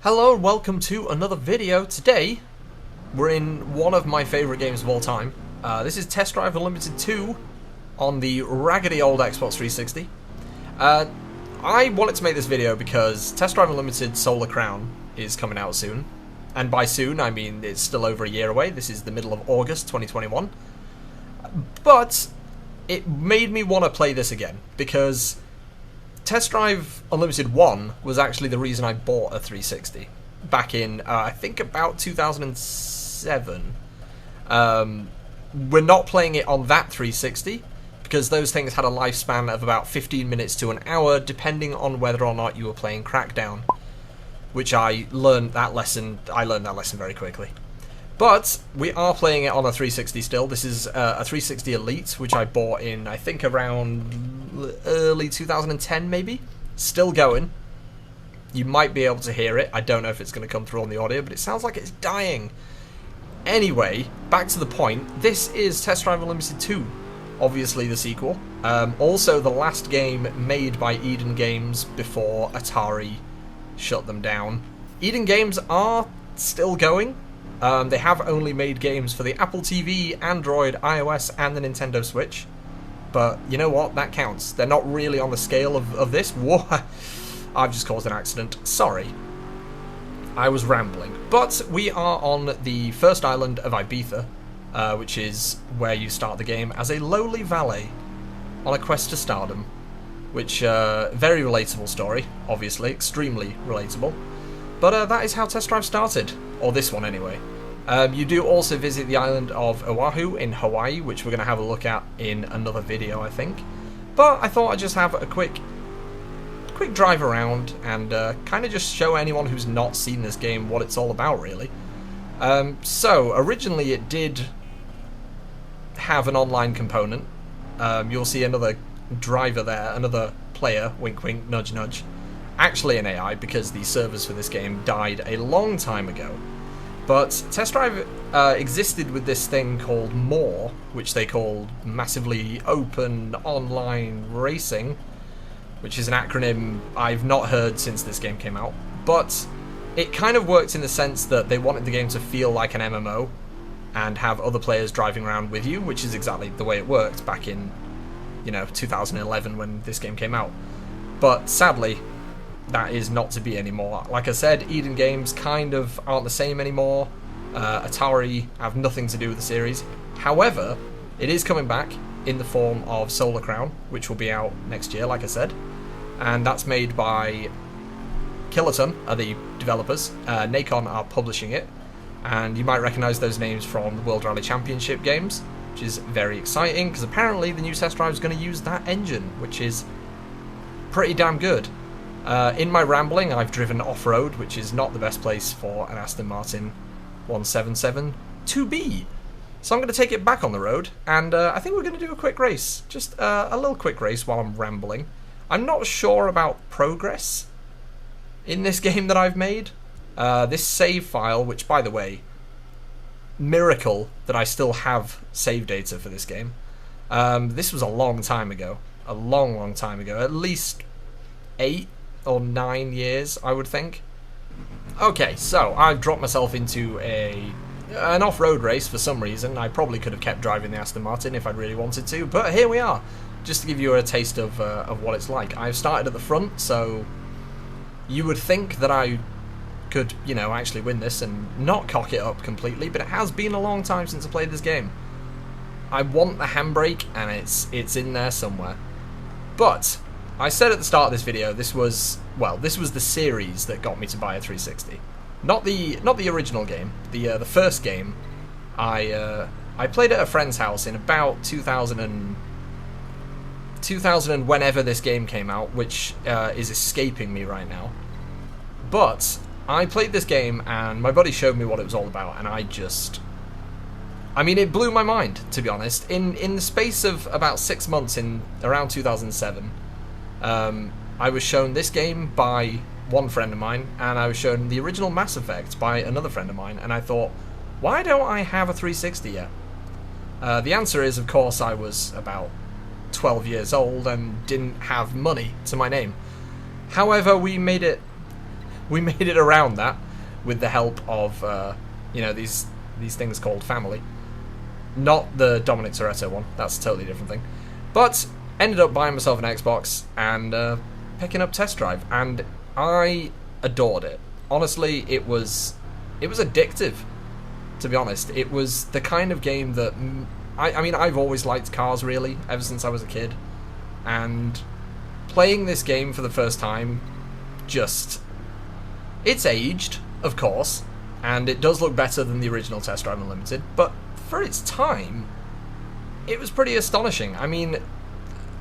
Hello and welcome to another video. Today, we're in one of my favourite games of all time. This is Test Drive Unlimited 2 on the raggedy old Xbox 360. I wanted to make this video because Test Drive Unlimited Solar Crown is coming out soon. And by soon, I mean it's still over a year away. This is the middle of August 2021. But it made me want to play this again because Test Drive Unlimited 1 was actually the reason I bought a 360 back in, I think, about 2007. We're not playing it on that 360 because those things had a lifespan of about 15 minutes to an hour, depending on whether or not you were playing Crackdown, which I learned that lesson very quickly. But we are playing it on a 360 still. This is a 360 Elite, which I bought in, I think, around early 2010, maybe. Still going. You might be able to hear it. I don't know if it's going to come through on the audio, but it sounds like it's dying. Anyway, back to the point. This is Test Drive Unlimited 2, obviously the sequel. Also the last game made by Eden Games before Atari shut them down. Eden Games are still going. They have only made games for the Apple TV, Android, iOS, and the Nintendo Switch. But you know what? That counts. They're not really on the scale of this. Whoa. I've just caused an accident. Sorry. I was rambling. But we are on the first island of Ibiza, which is where you start the game as a lowly valet on a quest to stardom. Which, very relatable story, obviously. Extremely relatable. But that is how Test Drive started. Or this one, anyway. You do also visit the island of Oahu in Hawaii, which we're going to have a look at in another video, I think. But I thought I'd just have a quick drive around and kind of just show anyone who's not seen this game what it's all about, really. So, originally it did have an online component. You'll see another driver there, another player, wink wink, nudge nudge. Actually an AI, because the servers for this game died a long time ago. But Test Drive existed with this thing called MORE, which they called Massively Open Online Racing, which is an acronym I've not heard since this game came out. But it kind of worked in the sense that they wanted the game to feel like an MMO and have other players driving around with you, which is exactly the way it worked back in, 2011 when this game came out. But sadly, that is not to be anymore. Like I said, Eden Games kind of aren't the same anymore. Atari have nothing to do with the series. However, it is coming back in the form of Solar Crown, which will be out next year, like I said. And that's made by Kiloton, are the developers. Nacon are publishing it. And you might recognise those names from the World Rally Championship games, which is very exciting, because apparently the new Test Drive is going to use that engine, which is pretty damn good. In my rambling, I've driven off-road, which is not the best place for an Aston Martin One-77 to be. So I'm going to take it back on the road, and I think we're going to do a quick race. Just a little quick race while I'm rambling. I'm not sure about progress in this game that I've made. This save file, which, by the way, miracle that I still have save data for this game. This was a long time ago. A long, long time ago. At least 8 or 9 years, I would think. Okay, so I've dropped myself into an off-road race for some reason. I probably could have kept driving the Aston Martin if I'd really wanted to, but here we are, just to give you a taste of what it's like. I've started at the front, so you would think that I could, actually win this and not cock it up completely, but it has been a long time since I played this game. I want the handbrake, and it's in there somewhere. But I said at the start of this video, this was the series that got me to buy a 360. Not the original game. The first game, I played at a friend's house in about 2000 and whenever this game came out, which is escaping me right now. But I played this game and my buddy showed me what it was all about, and it blew my mind, to be honest. In the space of about 6 months, in around 2007. I was shown this game by one friend of mine, and I was shown the original Mass Effect by another friend of mine, and I thought, why don't I have a 360 yet? The answer is, of course, I was about 12 years old and didn't have money to my name. However, we made it we made it around that with the help of these things called family. Not the Dominic Toretto one. That's a totally different thing. But ended up buying myself an Xbox and picking up Test Drive, and I adored it. Honestly, it was addictive. To be honest, it was the kind of game that I mean, I've always liked cars, really, ever since I was a kid, and playing this game for the first time, it's aged, of course, and it does look better than the original Test Drive Unlimited, but for its time, it was pretty astonishing. I mean,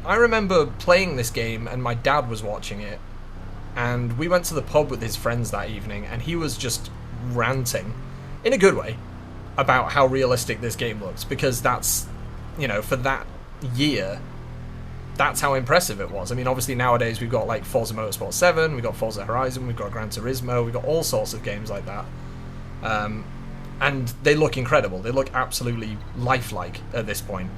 I remember playing this game and my dad was watching it, and we went to the pub with his friends that evening, and he was just ranting, in a good way, about how realistic this game looks, because that's, for that year, that's how impressive it was. I mean, obviously nowadays we've got like Forza Motorsport 7, we've got Forza Horizon, we've got Gran Turismo, we've got all sorts of games like that. And they look incredible. They look absolutely lifelike at this point.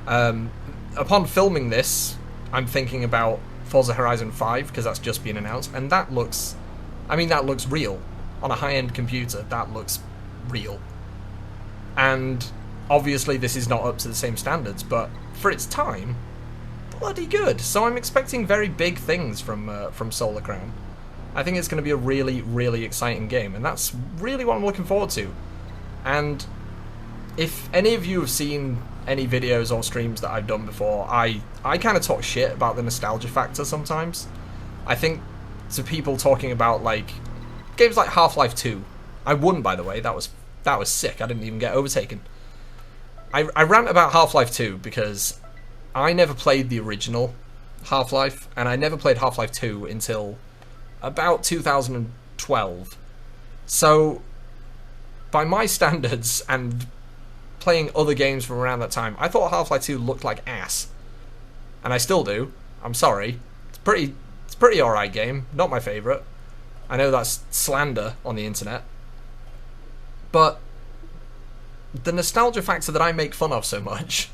Upon filming this, I'm thinking about Forza Horizon 5, because that's just been announced, and that looks real. On a high-end computer, that looks real. And obviously this is not up to the same standards, but for its time, bloody good. So I'm expecting very big things from Solar Crown. I think it's going to be a really, really exciting game, and that's really what I'm looking forward to. And if any of you have seen any videos or streams that I've done before, I kind of talk shit about the nostalgia factor sometimes. I think to people talking about like games like Half-Life 2, I won, by the way. That was sick. I didn't even get overtaken. I rant about Half-Life 2 because I never played the original Half-Life, and I never played Half-Life 2 until about 2012. So, by my standards and playing other games from around that time, I thought Half-Life 2 looked like ass. And I still do. I'm sorry. It's pretty alright game. Not my favourite. I know that's slander on the internet. But the nostalgia factor that I make fun of so much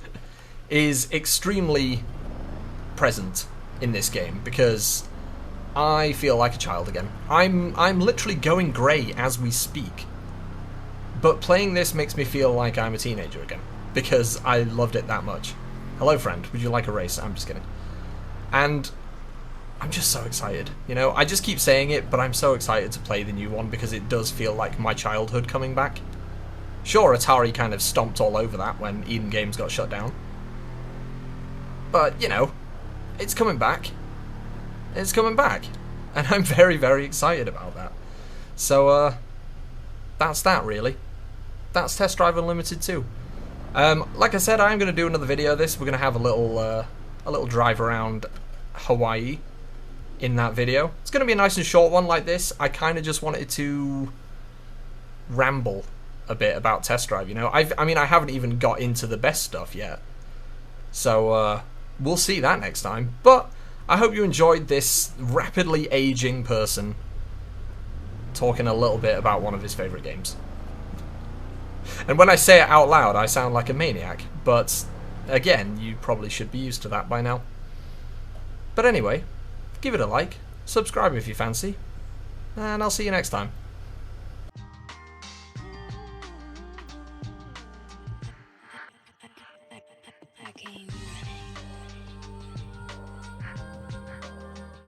is extremely present in this game, because I feel like a child again. I'm literally going grey as we speak. But playing this makes me feel like I'm a teenager again, because I loved it that much. Hello, friend. Would you like a race? I'm just kidding. And I'm just so excited. I just keep saying it, but I'm so excited to play the new one because it does feel like my childhood coming back. Sure, Atari kind of stomped all over that when Eden Games got shut down. But, it's coming back. It's coming back. And I'm very, very excited about that. So, that's that, really. That's Test Drive Unlimited 2. Like I said, I'm going to do another video of this. We're going to have a little drive around Hawaii in that video. It's going to be a nice and short one like this. I kind of just wanted to ramble a bit about Test Drive, I haven't even got into the best stuff yet. So, we'll see that next time. But I hope you enjoyed this rapidly aging person talking a little bit about one of his favourite games. And when I say it out loud, I sound like a maniac. But, again, you probably should be used to that by now. But anyway, give it a like, subscribe if you fancy, and I'll see you next time.